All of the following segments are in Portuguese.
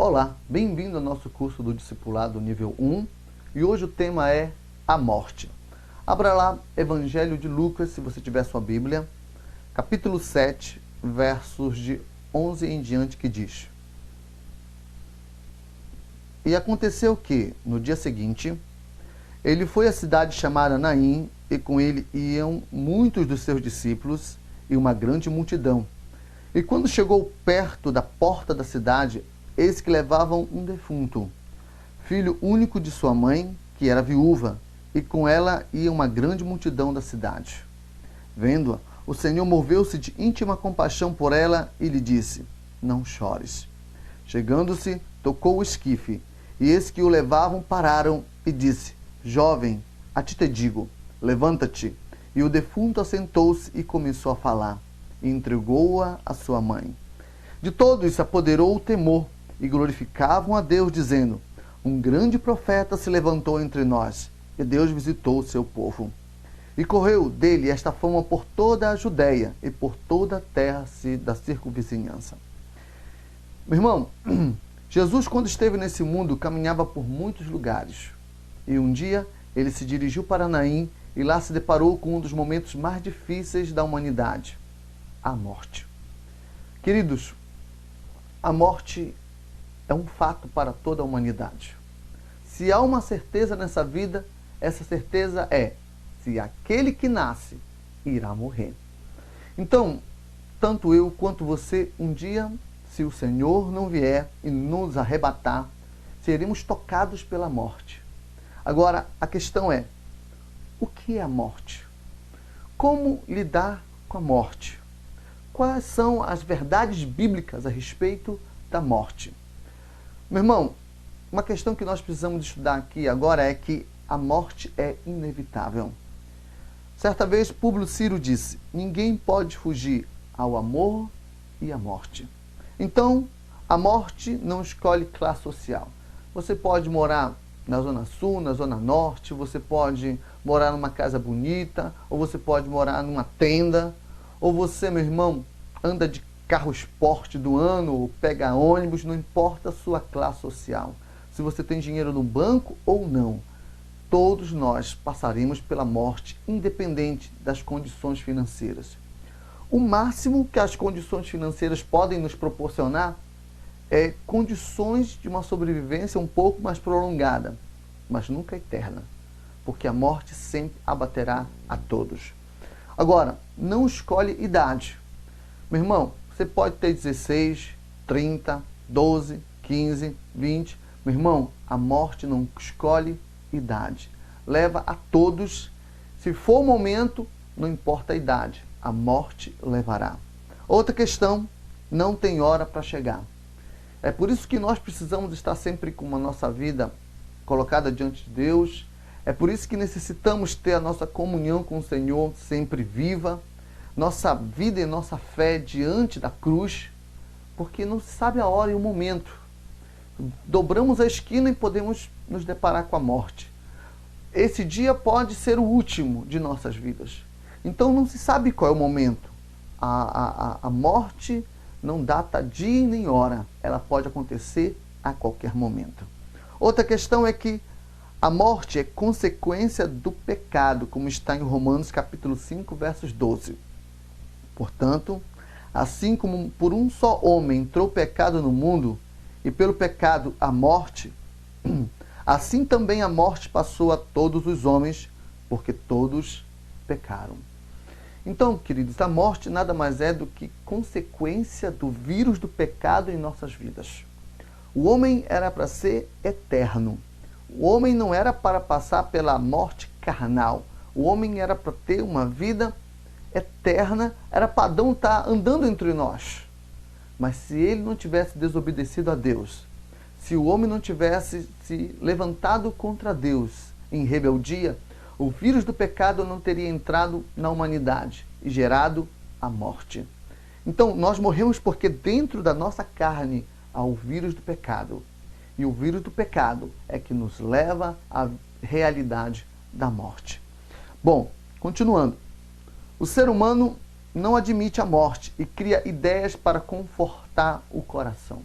Olá, bem-vindo ao nosso curso do Discipulado nível 1 e hoje o tema é a morte. Abra lá Evangelho de Lucas, se você tiver sua Bíblia, capítulo 7, versos de 11 em diante, que diz: E aconteceu que, no dia seguinte, ele foi à cidade chamada Naim, e com ele iam muitos dos seus discípulos e uma grande multidão. E quando chegou perto da porta da cidade, eis que levavam um defunto, filho único de sua mãe, que era viúva, e com ela ia uma grande multidão da cidade. Vendo-a, o Senhor moveu-se de íntima compaixão por ela e lhe disse: Não chores. Chegando-se, tocou o esquife, e eis que o levavam pararam, e disse: Jovem, a ti te digo, levanta-te. E o defunto assentou-se e começou a falar, e entregou-a à sua mãe. De todos se apoderou o temor, e glorificavam a Deus, dizendo: Um grande profeta se levantou entre nós, e Deus visitou o seu povo. E correu dele esta fama por toda a Judéia e por toda a terra da circunvizinhança. Meu irmão, Jesus, quando esteve nesse mundo, caminhava por muitos lugares. E um dia, ele se dirigiu para Naim e lá se deparou com um dos momentos mais difíceis da humanidade: a morte. Queridos, a morte é um fato para toda a humanidade. Se há uma certeza nessa vida, essa certeza é: se aquele que nasce irá morrer. Então, tanto eu quanto você, um dia, se o Senhor não vier e nos arrebatar, seremos tocados pela morte. Agora, a questão é: o que é a morte? Como lidar com a morte? Quais são as verdades bíblicas a respeito da morte? Meu irmão, uma questão que nós precisamos estudar aqui agora é que a morte é inevitável. Certa vez, Públio Ciro disse: ninguém pode fugir ao amor e à morte. Então, a morte não escolhe classe social. Você pode morar na Zona Sul, na Zona Norte, você pode morar numa casa bonita, ou você pode morar numa tenda, ou você, meu irmão, anda de carro esporte do ano, ou pega ônibus, não importa a sua classe social. Se você tem dinheiro no banco ou não, todos nós passaremos pela morte, independente das condições financeiras. O máximo que as condições financeiras podem nos proporcionar é condições de uma sobrevivência um pouco mais prolongada, mas nunca eterna, porque a morte sempre abaterá a todos. Agora, não escolhe idade. Meu irmão, você pode ter 16, 30, 12, 15, 20. Meu irmão, a morte não escolhe idade. Leva a todos. Se for o momento, não importa a idade, a morte levará. Outra questão: não tem hora para chegar. É por isso que nós precisamos estar sempre com a nossa vida colocada diante de Deus. É por isso que necessitamos ter a nossa comunhão com o Senhor sempre viva, nossa vida e nossa fé diante da cruz, porque não se sabe a hora e o momento. Dobramos a esquina e podemos nos deparar com a morte. Esse dia pode ser o último de nossas vidas. Então não se sabe qual é o momento. A morte não data dia nem hora. Ela pode acontecer a qualquer momento. Outra questão é que a morte é consequência do pecado, como está em Romanos capítulo 5, versos 12. Portanto, assim como por um só homem entrou o pecado no mundo, e pelo pecado a morte, assim também a morte passou a todos os homens, porque todos pecaram. Então, queridos, a morte nada mais é do que consequência do vírus do pecado em nossas vidas. O homem era para ser eterno. O homem não era para passar pela morte carnal. O homem era para ter uma vida eterna, era para Adão estar andando entre nós. Mas se ele não tivesse desobedecido a Deus, se o homem não tivesse se levantado contra Deus em rebeldia, o vírus do pecado não teria entrado na humanidade e gerado a morte. Então, nós morremos porque dentro da nossa carne há o vírus do pecado. E o vírus do pecado é que nos leva à realidade da morte. Bom, continuando. O ser humano não admite a morte e cria ideias para confortar o coração.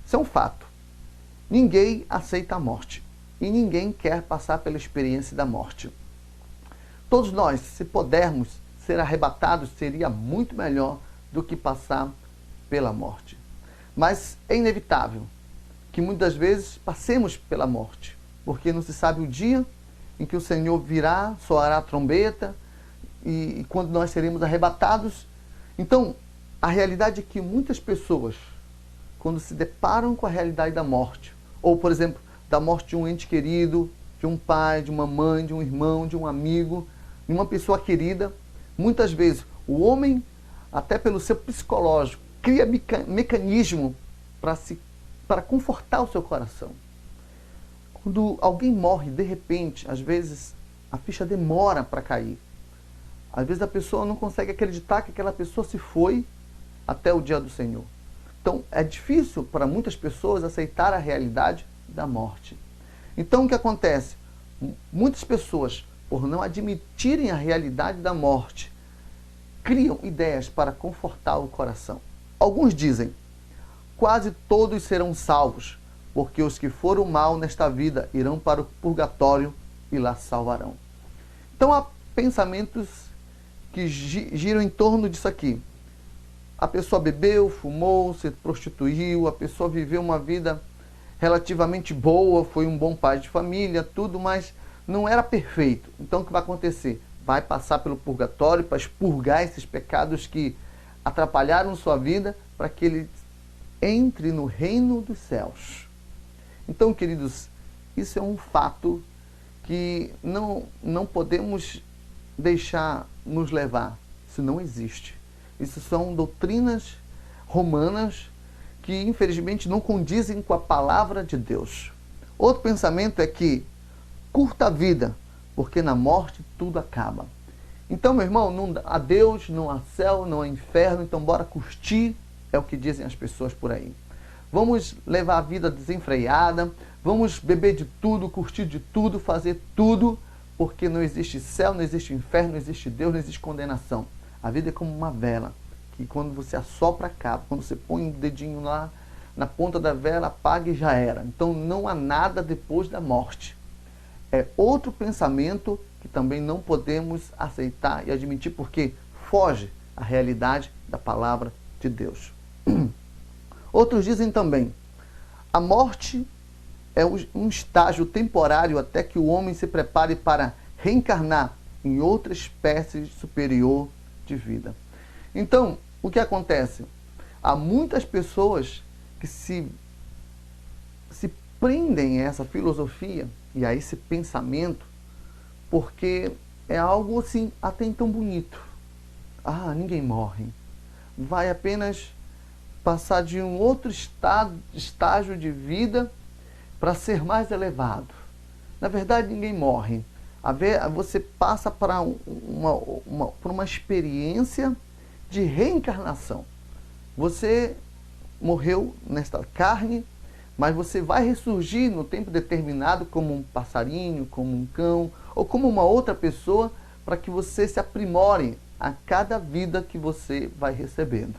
Isso é um fato. Ninguém aceita a morte e ninguém quer passar pela experiência da morte. Todos nós, se pudermos ser arrebatados, seria muito melhor do que passar pela morte. Mas é inevitável que muitas vezes passemos pela morte, porque não se sabe o dia em que o Senhor virá, soará a trombeta e quando nós seremos arrebatados. Então, a realidade é que muitas pessoas, quando se deparam com a realidade da morte, ou, por exemplo, da morte de um ente querido, de um pai, de uma mãe, de um irmão, de um amigo, de uma pessoa querida, muitas vezes o homem, até pelo seu psicológico, cria mecanismo para confortar o seu coração. Quando alguém morre, de repente, às vezes a ficha demora para cair. Às vezes a pessoa não consegue acreditar que aquela pessoa se foi até o dia do Senhor. Então, é difícil para muitas pessoas aceitar a realidade da morte. Então, o que acontece? Muitas pessoas, por não admitirem a realidade da morte, criam ideias para confortar o coração. Alguns dizem: quase todos serão salvos, porque os que foram mal nesta vida irão para o purgatório e lá salvarão. Então, há pensamentos que giram em torno disso aqui. A pessoa bebeu, fumou, se prostituiu, a pessoa viveu uma vida relativamente boa, foi um bom pai de família, tudo, mas não era perfeito. Então o que vai acontecer? Vai passar pelo purgatório para expurgar esses pecados que atrapalharam sua vida, para que ele entre no reino dos céus. Então, queridos, isso é um fato que não podemos deixar nos levar. Isso não existe. Isso são doutrinas romanas que, infelizmente, não condizem com a palavra de Deus. Outro pensamento é que curta a vida, porque na morte tudo acaba. Então, meu irmão, não há Deus, não há céu, não há inferno, então bora curtir, é o que dizem as pessoas por aí. Vamos levar a vida desenfreada, vamos beber de tudo, curtir de tudo, fazer tudo, porque não existe céu, não existe inferno, não existe Deus, não existe condenação. A vida é como uma vela, que quando você assopra acaba, quando você põe um dedinho lá na ponta da vela, apaga e já era. Então não há nada depois da morte. É outro pensamento que também não podemos aceitar e admitir, porque foge à realidade da palavra de Deus. Outros dizem também: a morte é um estágio temporário até que o homem se prepare para reencarnar em outra espécie superior de vida. Então, o que acontece? Há muitas pessoas que se prendem a essa filosofia e a esse pensamento, porque é algo assim até então bonito. Ah, ninguém morre. Vai apenas passar de um outro estágio de vida para ser mais elevado. Na verdade, ninguém morre. Você passa para por uma experiência de reencarnação. Você morreu nesta carne, mas você vai ressurgir no tempo determinado como um passarinho, como um cão ou como uma outra pessoa, para que você se aprimore a cada vida que você vai recebendo.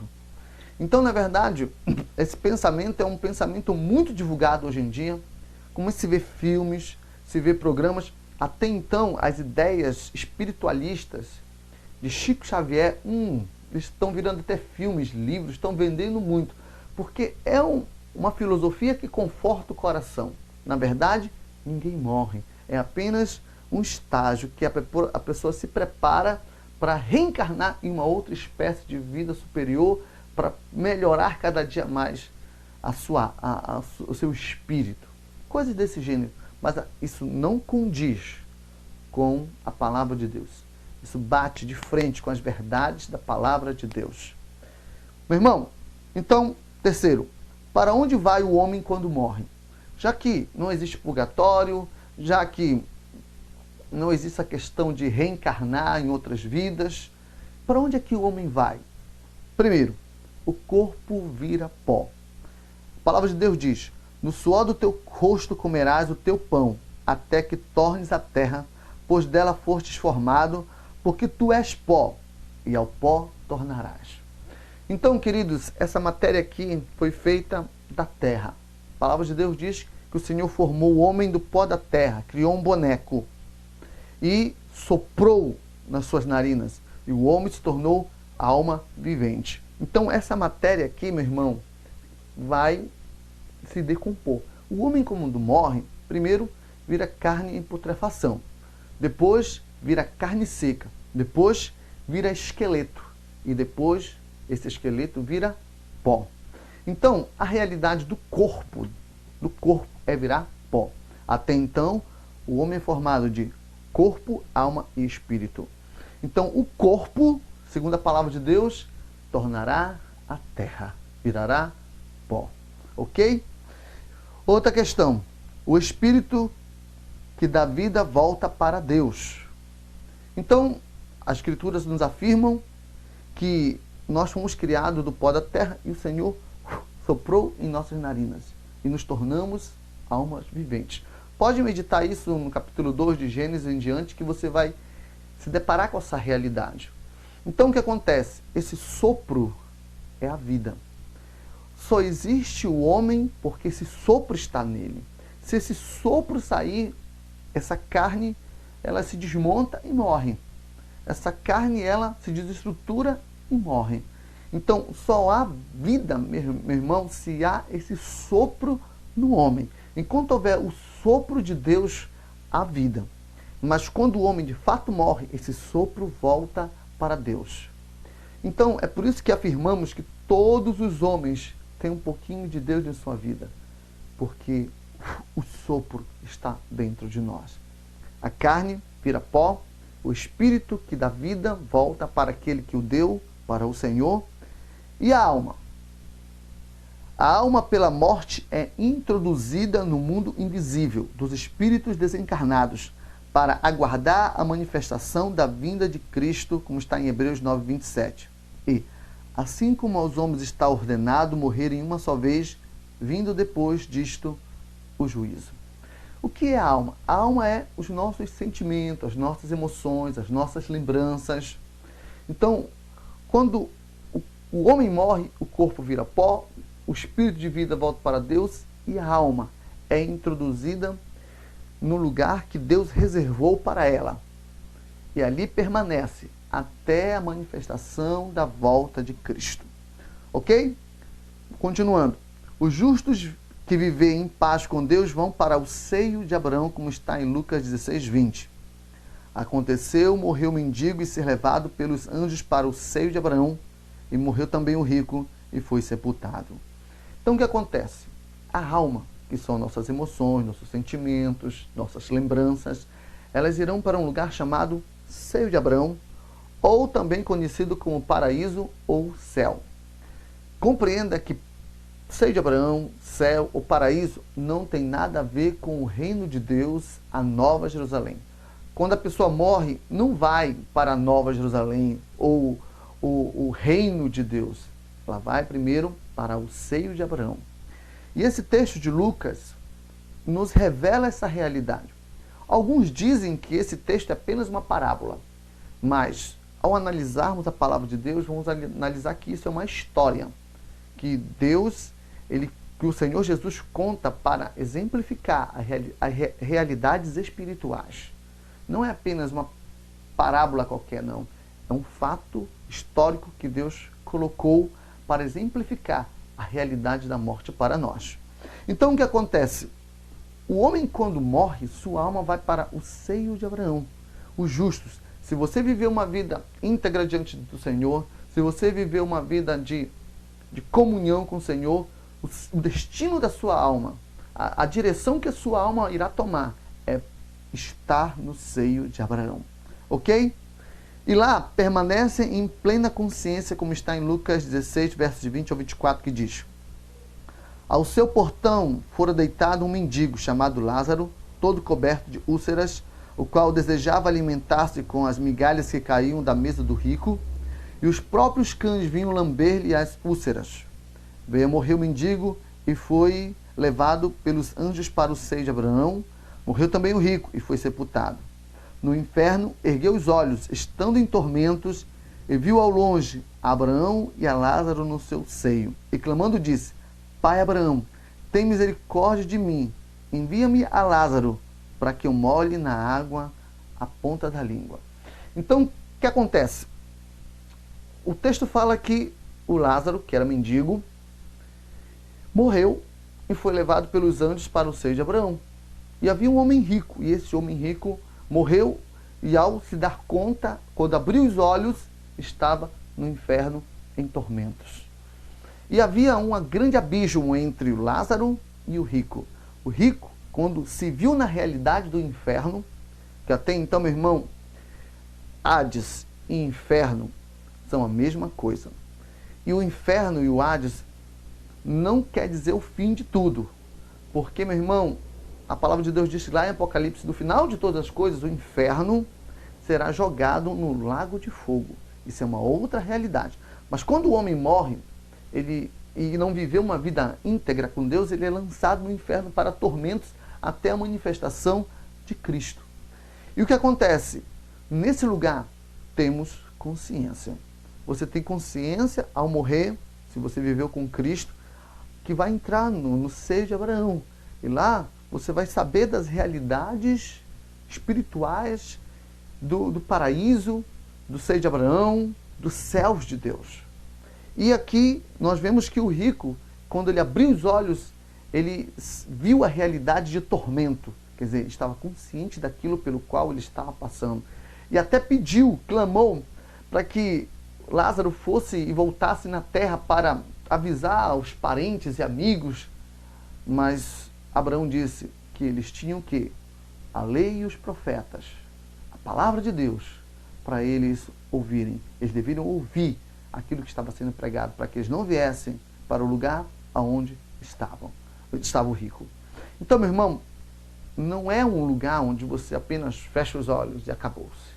Então, na verdade, esse pensamento é um pensamento muito divulgado hoje em dia, como se vê filmes, se vê programas. Até então, as ideias espiritualistas de Chico Xavier, eles estão virando até filmes, livros, estão vendendo muito, porque é uma filosofia que conforta o coração. Na verdade, ninguém morre. É apenas um estágio que a pessoa se prepara para reencarnar em uma outra espécie de vida superior, para melhorar cada dia mais o seu espírito. Coisas desse gênero. Mas isso não condiz com a palavra de Deus. Isso bate de frente com as verdades da palavra de Deus. Meu irmão, então, terceiro, para onde vai o homem quando morre? Já que não existe purgatório, já que não existe a questão de reencarnar em outras vidas, para onde é que o homem vai? Primeiro, o corpo vira pó. A palavra de Deus diz: no suor do teu rosto comerás o teu pão, até que tornes a terra, pois dela fostes formado, porque tu és pó, e ao pó tornarás. Então, queridos, essa matéria aqui foi feita da terra. A palavra de Deus diz que o Senhor formou o homem do pó da terra, criou um boneco e soprou nas suas narinas, e o homem se tornou alma vivente. Então essa matéria aqui, meu irmão, vai se decompor. O homem, quando morre, primeiro vira carne em putrefação, depois vira carne seca, depois vira esqueleto, e depois esse esqueleto vira pó. Então a realidade do corpo é virar pó. Até então o homem é formado de corpo, alma e espírito. Então o corpo, segundo a palavra de Deus, tornará a terra, virará pó. Ok? Outra questão. O espírito que dá vida volta para Deus. Então, as escrituras nos afirmam que nós fomos criados do pó da terra e o Senhor soprou em nossas narinas e nos tornamos almas viventes. Pode meditar isso no capítulo 2 de Gênesis em diante, que você vai se deparar com essa realidade. Então o que acontece? Esse sopro é a vida. Só existe o homem porque esse sopro está nele. Se esse sopro sair, essa carne, ela se desmonta e morre. Essa carne, ela se desestrutura e morre. Então só há vida, meu irmão, se há esse sopro no homem. Enquanto houver o sopro de Deus, há vida. Mas quando o homem de fato morre, esse sopro volta para Deus. Então é por isso que afirmamos que todos os homens têm um pouquinho de Deus em sua vida, porque o sopro está dentro de nós. A carne vira pó, o espírito que dá vida volta para aquele que o deu, para o Senhor. E a alma? A alma pela morte é introduzida no mundo invisível dos espíritos desencarnados, para aguardar a manifestação da vinda de Cristo, como está em Hebreus 9:27. E, assim como aos homens está ordenado morrerem uma só vez, vindo depois disto o juízo. O que é a alma? A alma é os nossos sentimentos, as nossas emoções, as nossas lembranças. Então, quando o homem morre, o corpo vira pó, o espírito de vida volta para Deus e a alma é introduzida no lugar que Deus reservou para ela. E ali permanece até a manifestação da volta de Cristo. Ok? Continuando. Os justos que vivem em paz com Deus vão para o seio de Abraão, como está em Lucas 16:20. Aconteceu, morreu o mendigo e ser levado pelos anjos para o seio de Abraão, e morreu também o rico e foi sepultado. Então o que acontece? A alma, que são nossas emoções, nossos sentimentos, nossas lembranças, elas irão para um lugar chamado seio de Abraão, ou também conhecido como paraíso ou céu. Compreenda que seio de Abraão, céu ou paraíso não tem nada a ver com o reino de Deus, a Nova Jerusalém. Quando a pessoa morre, não vai para a Nova Jerusalém ou o reino de Deus. Ela vai primeiro para o seio de Abraão. E esse texto de Lucas nos revela essa realidade. Alguns dizem que esse texto é apenas uma parábola, mas ao analisarmos a palavra de Deus, vamos analisar que isso é uma história que Deus, que o Senhor Jesus conta para exemplificar realidades espirituais. Não é apenas uma parábola qualquer, não. É um fato histórico que Deus colocou para exemplificar a realidade da morte para nós. Então o que acontece? O homem, quando morre, sua alma vai para o seio de Abraão. Os justos, se você viver uma vida íntegra diante do Senhor, se você viver uma vida de comunhão com o Senhor, o destino da sua alma, a direção que a sua alma irá tomar é estar no seio de Abraão. Ok? E lá permanecem em plena consciência, como está em Lucas 16, versos 20 ao 24, que diz: Ao seu portão fora deitado um mendigo chamado Lázaro, todo coberto de úlceras, o qual desejava alimentar-se com as migalhas que caíam da mesa do rico, e os próprios cães vinham lamber-lhe as úlceras. Veio a morrer o mendigo e foi levado pelos anjos para o seio de Abraão. Morreu também o rico e foi sepultado. No inferno, ergueu os olhos, estando em tormentos, e viu ao longe Abraão e a Lázaro no seu seio. E clamando disse: Pai Abraão, tem misericórdia de mim, envia-me a Lázaro, para que eu molhe na água a ponta da língua. Então, o que acontece? O texto fala que o Lázaro, que era mendigo, morreu e foi levado pelos anjos para o seio de Abraão. E havia um homem rico, e esse homem rico morreu, e ao se dar conta, quando abriu os olhos, estava no inferno em tormentos. E havia um grande abismo entre o Lázaro e o rico. O rico, quando se viu na realidade do inferno, que até então, meu irmão, Hades e inferno são a mesma coisa. E o inferno e o Hades não quer dizer o fim de tudo. Porque, meu irmão, a palavra de Deus diz lá em Apocalipse, no final de todas as coisas, o inferno será jogado no lago de fogo. Isso é uma outra realidade. Mas quando o homem morre, e não viveu uma vida íntegra com Deus, ele é lançado no inferno para tormentos até a manifestação de Cristo. E o que acontece? Nesse lugar, temos consciência. Você tem consciência ao morrer, se você viveu com Cristo, que vai entrar no seio de Abraão. E lá você vai saber das realidades espirituais do paraíso, do seio de Abraão, dos céus de Deus. E aqui nós vemos que o rico, quando ele abriu os olhos, ele viu a realidade de tormento. Quer dizer, ele estava consciente daquilo pelo qual ele estava passando. E até pediu, clamou, para que Lázaro fosse e voltasse na terra para avisar os parentes e amigos. Mas Abraão disse que eles tinham que a lei e os profetas, a palavra de Deus, para eles ouvirem. Eles deveriam ouvir aquilo que estava sendo pregado, para que eles não viessem para o lugar aonde estava o rico. Então, meu irmão, não é um lugar onde você apenas fecha os olhos e acabou-se.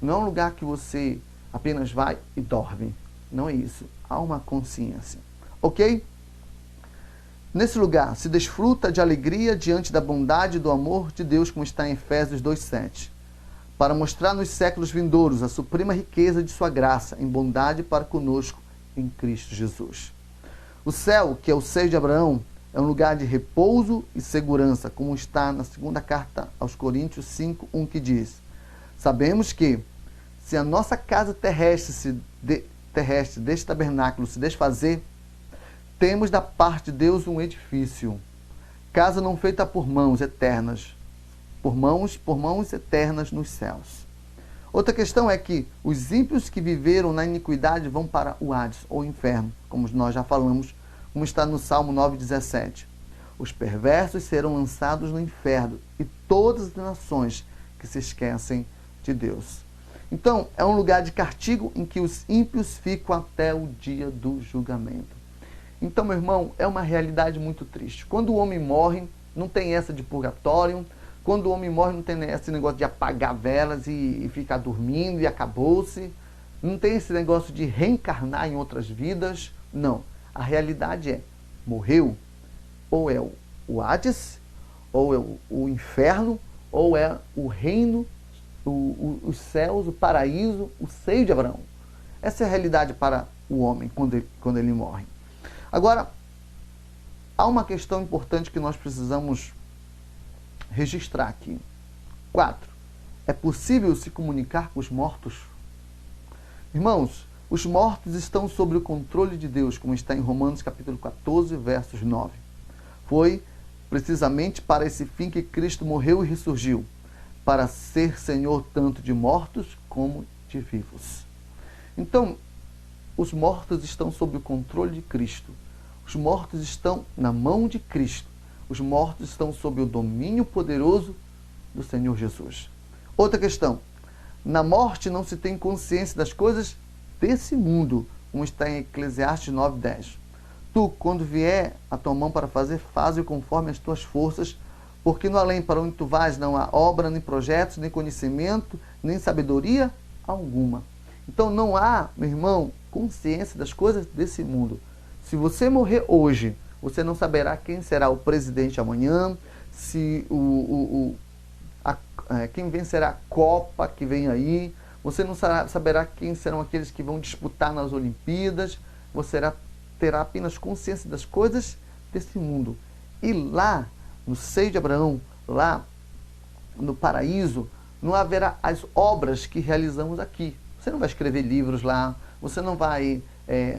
Não é um lugar que você apenas vai e dorme. Não é isso. Há uma consciência. Ok? Nesse lugar, se desfruta de alegria diante da bondade e do amor de Deus, como está em Efésios 2,7. Para mostrar nos séculos vindouros a suprema riqueza de sua graça, em bondade para conosco em Cristo Jesus. O céu, que é o seio de Abraão, é um lugar de repouso e segurança, como está na segunda carta aos Coríntios 5:1, que diz: sabemos que, se a nossa casa terrestre deste tabernáculo se desfazer, temos da parte de Deus um edifício, casa não feita por mãos eternas, por mãos eternas nos céus. Outra questão é que os ímpios que viveram na iniquidade vão para o Hades, ou inferno, como nós já falamos, como está no Salmo 9,17. Os perversos serão lançados no inferno, e todas as nações que se esquecem de Deus. Então, é um lugar de castigo em que os ímpios ficam até o dia do julgamento. Então, meu irmão, é uma realidade muito triste. Quando o homem morre, não tem essa de purgatório. Quando o homem morre, não tem esse negócio de apagar velas e ficar dormindo e acabou-se. Não tem esse negócio de reencarnar em outras vidas. Não. A realidade é, morreu, ou é o Hades, ou é o inferno, ou é o reino, os céus, o paraíso, o seio de Abraão. Essa é a realidade para o homem quando ele morre. Agora, há uma questão importante que nós precisamos registrar aqui. 4. É possível se comunicar com os mortos? Irmãos, os mortos estão sob o controle de Deus, como está em Romanos capítulo 14, versos 9. Foi precisamente para esse fim que Cristo morreu e ressurgiu, para ser Senhor tanto de mortos como de vivos. Então, os mortos estão sob o controle de Cristo. Os mortos estão na mão de Cristo. Os mortos estão sob o domínio poderoso do Senhor Jesus. Outra questão. Na morte não se tem consciência das coisas desse mundo, como está em Eclesiastes 9:10. Tu, quando vier a tua mão para fazer, faze-o conforme as tuas forças, porque no além para onde tu vais não há obra, nem projetos, nem conhecimento, nem sabedoria alguma. Então não há, meu irmão, consciência das coisas desse mundo. Se você morrer hoje, você não saberá quem será o presidente amanhã, se quem vencerá a Copa que vem aí, você não saberá quem serão aqueles que vão disputar nas Olimpíadas, você terá apenas consciência das coisas desse mundo. E lá no seio de Abraão, lá no paraíso, não haverá as obras que realizamos aqui. Você não vai escrever livros lá, você não vai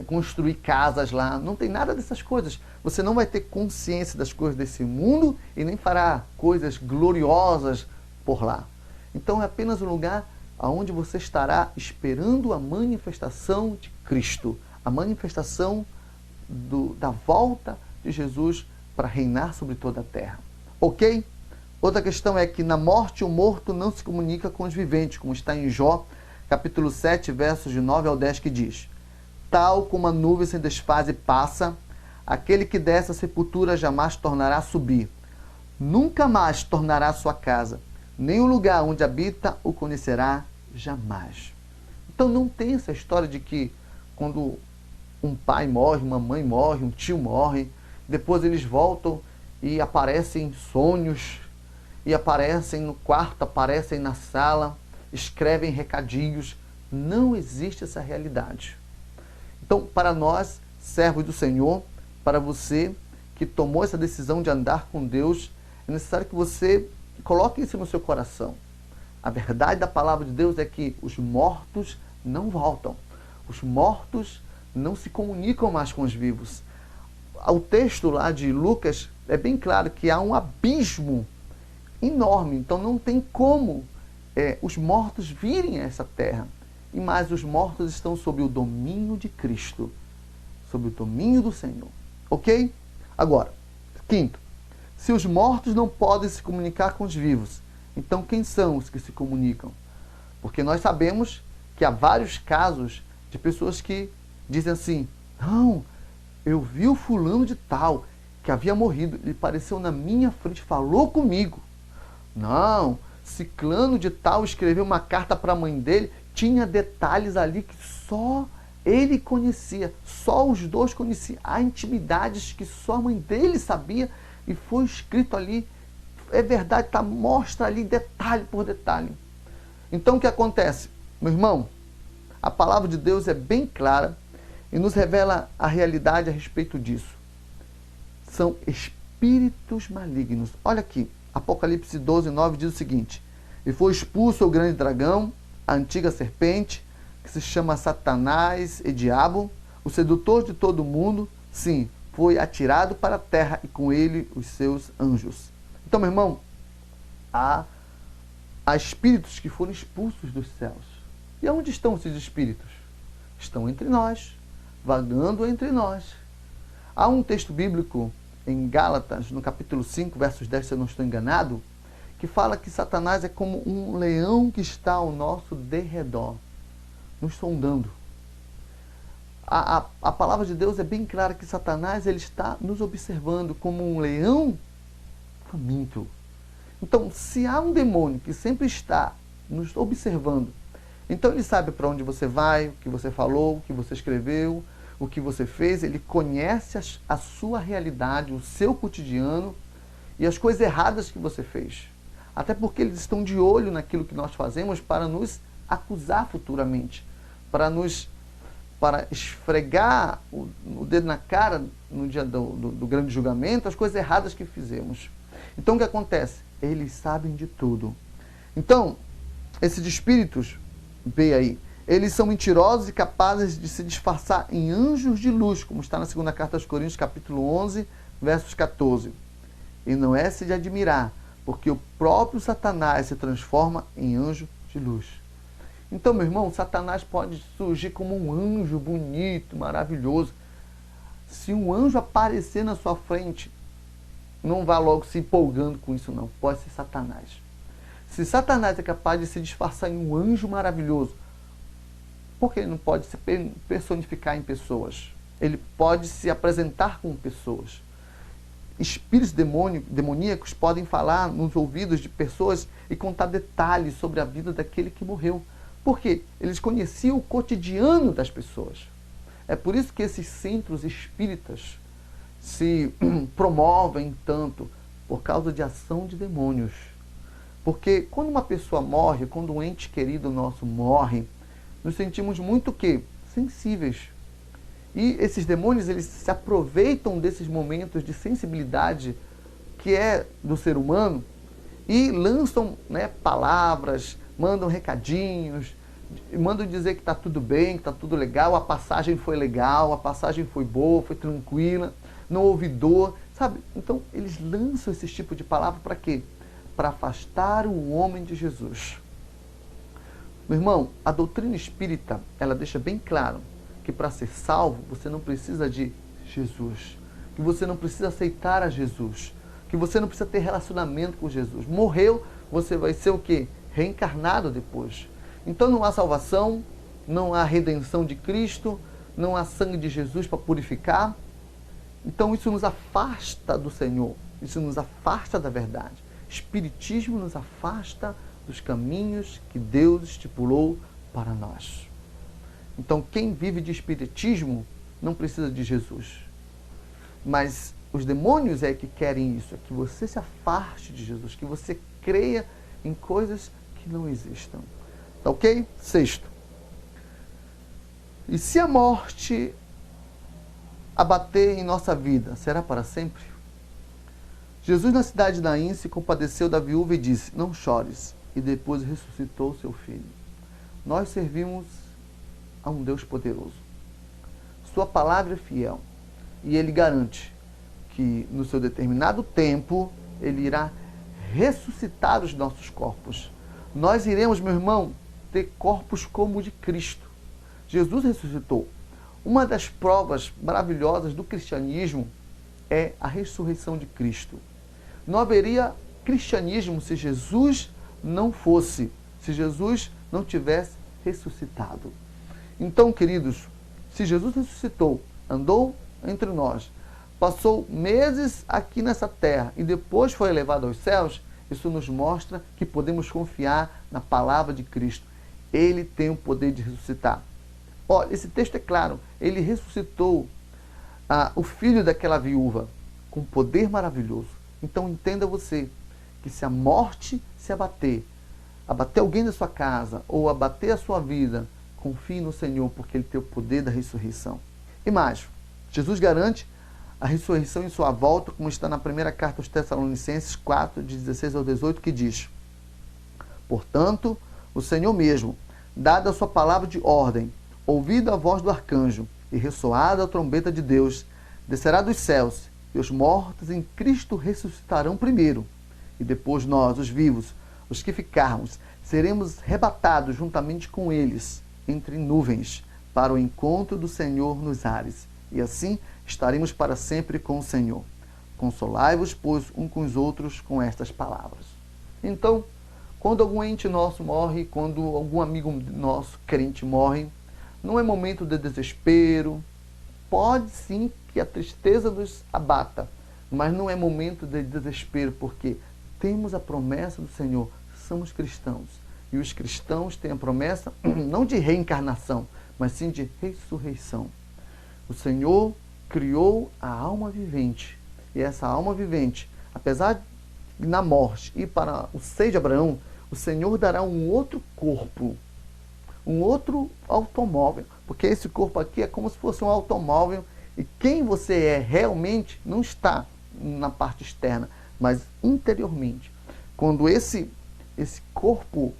construir casas lá, não tem nada dessas coisas. Você não vai ter consciência das coisas desse mundo e nem fará coisas gloriosas por lá. Então é apenas um lugar onde você estará esperando a manifestação de Cristo, a manifestação da volta de Jesus para reinar sobre toda a terra. Ok? Outra questão é que na morte o morto não se comunica com os viventes, como está em Jó, capítulo 7, versos de 9 ao 10, que diz: tal como a nuvem se desfaz e passa, aquele que desce à sepultura jamais tornará a subir. Nunca mais tornará a sua casa, nem o lugar onde habita o conhecerá jamais. Então não tem essa história de que quando um pai morre, uma mãe morre, um tio morre, depois eles voltam e aparecem em sonhos, e aparecem no quarto, aparecem na sala, escrevem recadinhos. Não existe essa realidade. Então, para nós, servos do Senhor, para você que tomou essa decisão de andar com Deus, é necessário que você coloque isso no seu coração. A verdade da palavra de Deus é que os mortos não voltam. Os mortos não se comunicam mais com os vivos. O texto lá de Lucas é bem claro que há um abismo enorme. Então não tem como os mortos virem a essa terra. E mais, os mortos estão sob o domínio de Cristo, sob o domínio do Senhor. Ok? Agora, quinto, se os mortos não podem se comunicar com os vivos, então quem são os que se comunicam? Porque nós sabemos que há vários casos de pessoas que dizem assim: não, eu vi o fulano de tal, que havia morrido, ele apareceu na minha frente, falou comigo. Não, ciclano de tal escreveu uma carta para a mãe dele, tinha detalhes ali que só ele conhecia, só os dois conheciam. Há intimidades que só a mãe dele sabia e foi escrito ali. É verdade, tá, mostra ali detalhe por detalhe. Então o que acontece? Meu irmão, a palavra de Deus é bem clara e nos revela a realidade a respeito disso. São espíritos malignos. Olha aqui, Apocalipse 12, 9 diz o seguinte: e foi expulso o grande dragão, a antiga serpente, que se chama Satanás e Diabo, o sedutor de todo mundo, sim, foi atirado para a terra e com ele os seus anjos. Então, meu irmão, há espíritos que foram expulsos dos céus. E onde estão esses espíritos? Estão entre nós, vagando entre nós. Há um texto bíblico em Gálatas, no capítulo 5, versos 10, se eu não estou enganado, que fala que Satanás é como um leão que está ao nosso derredor, nos sondando. A palavra de Deus é bem clara que Satanás ele está nos observando como um leão faminto. Então, se há um demônio que sempre está nos observando, então ele sabe para onde você vai, o que você falou, o que você escreveu, o que você fez, ele conhece a sua realidade, o seu cotidiano e as coisas erradas que você fez. Até porque eles estão de olho naquilo que nós fazemos para nos acusar futuramente, para esfregar o dedo na cara no dia do grande julgamento, as coisas erradas que fizemos. Então o que acontece? Eles sabem de tudo. Então, esses espíritos, vê aí, eles são mentirosos e capazes de se disfarçar em anjos de luz, como está na segunda carta aos Coríntios, capítulo 11, versos 14. E não é se de admirar, porque o próprio Satanás se transforma em anjo de luz. Então, meu irmão, Satanás pode surgir como um anjo bonito, maravilhoso. Se um anjo aparecer na sua frente, não vá logo se empolgando com isso, não. Pode ser Satanás. Se Satanás é capaz de se disfarçar em um anjo maravilhoso, por que ele não pode se personificar em pessoas? Ele pode se apresentar com pessoas. Espíritos demoníacos podem falar nos ouvidos de pessoas e contar detalhes sobre a vida daquele que morreu. Por quê? Eles conheciam o cotidiano das pessoas. É por isso que esses centros espíritas se promovem tanto, por causa de ação de demônios. Porque quando uma pessoa morre, quando um ente querido nosso morre, nos sentimos muito sensíveis. E esses demônios, eles se aproveitam desses momentos de sensibilidade que é do ser humano e lançam, né, palavras, mandam recadinhos, mandam dizer que está tudo bem, que está tudo legal, a passagem foi legal, a passagem foi boa, foi tranquila, não houve dor, sabe? Então, eles lançam esse tipo de palavra para quê? Para afastar o homem de Jesus. Meu irmão, a doutrina espírita, ela deixa bem claro que para ser salvo, você não precisa de Jesus, que você não precisa aceitar a Jesus, que você não precisa ter relacionamento com Jesus. Morreu, você vai ser o quê? Reencarnado depois. Então não há salvação, não há redenção de Cristo, não há sangue de Jesus para purificar. Então isso nos afasta do Senhor, isso nos afasta da verdade. Espiritismo nos afasta dos caminhos que Deus estipulou para nós. Então quem vive de espiritismo não precisa de Jesus. Mas os demônios é que querem isso, é que você se afaste de Jesus, que você creia em coisas que não existam. Tá ok? Sexto. E se a morte abater em nossa vida, será para sempre? Jesus na cidade de Naim se compadeceu da viúva e disse, não chores, e depois ressuscitou seu filho. Nós servimos a um Deus poderoso. Sua palavra é fiel, e Ele garante que no seu determinado tempo, Ele irá ressuscitar os nossos corpos. Nós iremos, meu irmão, ter corpos como o de Cristo. Jesus ressuscitou. Uma das provas maravilhosas do cristianismo é a ressurreição de Cristo. Não haveria cristianismo se Jesus não fosse, se Jesus não tivesse ressuscitado. Então, queridos, se Jesus ressuscitou, andou entre nós, passou meses aqui nessa terra e depois foi elevado aos céus, isso nos mostra que podemos confiar na palavra de Cristo. Ele tem o poder de ressuscitar. Olha, esse texto é claro, ele ressuscitou o filho daquela viúva com poder maravilhoso. Então entenda você que se a morte se abater alguém da sua casa ou abater a sua vida, confie no Senhor porque Ele tem o poder da ressurreição. E mais, Jesus garante a ressurreição em sua volta, como está na primeira carta aos Tessalonicenses 4, de 16 ao 18, que diz, portanto, o Senhor mesmo, dada a sua palavra de ordem, ouvida a voz do arcanjo e ressoada a trombeta de Deus, descerá dos céus, e os mortos em Cristo ressuscitarão primeiro, e depois nós, os vivos, os que ficarmos, seremos arrebatados juntamente com eles, entre nuvens, para o encontro do Senhor nos ares, e assim estaremos para sempre com o Senhor. Consolai-vos, pois, uns com os outros com estas palavras. Então, quando algum ente nosso morre, quando algum amigo nosso crente morre, não é momento de desespero. Pode sim que a tristeza nos abata, mas não é momento de desespero, porque temos a promessa do Senhor, somos cristãos. E os cristãos têm a promessa não de reencarnação, mas sim de ressurreição. O Senhor criou a alma vivente. E essa alma vivente, apesar de na morte ir para o seio de Abraão, o Senhor dará um outro corpo, um outro automóvel. Porque esse corpo aqui é como se fosse um automóvel. E quem você é realmente não está na parte externa, mas interiormente. Quando esse corpo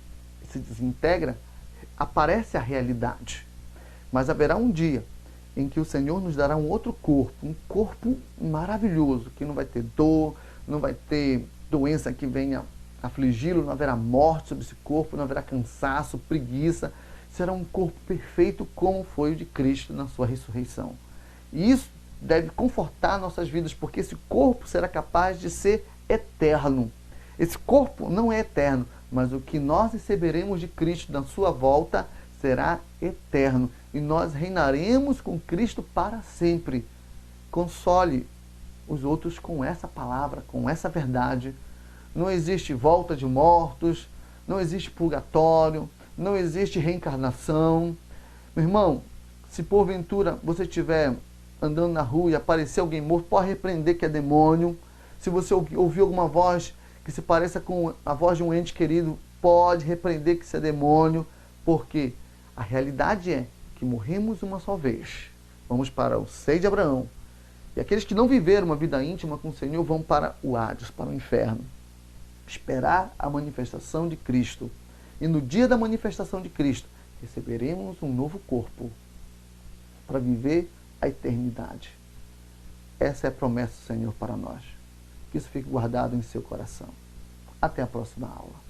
se desintegra, aparece a realidade. Mas haverá um dia em que o Senhor nos dará um outro corpo, um corpo maravilhoso, que não vai ter dor, não vai ter doença que venha afligi-lo, não haverá morte sobre esse corpo, não haverá cansaço, preguiça. Será um corpo perfeito como foi o de Cristo na sua ressurreição. E isso deve confortar nossas vidas, porque esse corpo será capaz de ser eterno. Esse corpo não é eterno, mas o que nós receberemos de Cristo na sua volta será eterno. E nós reinaremos com Cristo para sempre. Console os outros com essa palavra, com essa verdade. Não existe volta de mortos, não existe purgatório, não existe reencarnação. Meu irmão, se porventura você estiver andando na rua e aparecer alguém morto, pode repreender que é demônio. Se você ouvir alguma voz que se pareça com a voz de um ente querido, pode repreender que isso é demônio, porque a realidade é que morremos uma só vez. Vamos para o seio de Abraão E aqueles que não viveram uma vida íntima com o Senhor vão para o Hades, para o inferno. Esperar a manifestação de Cristo. E no dia da manifestação de Cristo, receberemos um novo corpo para viver a eternidade. Essa é a promessa do Senhor para nós. Que isso fique guardado em seu coração. Até a próxima aula.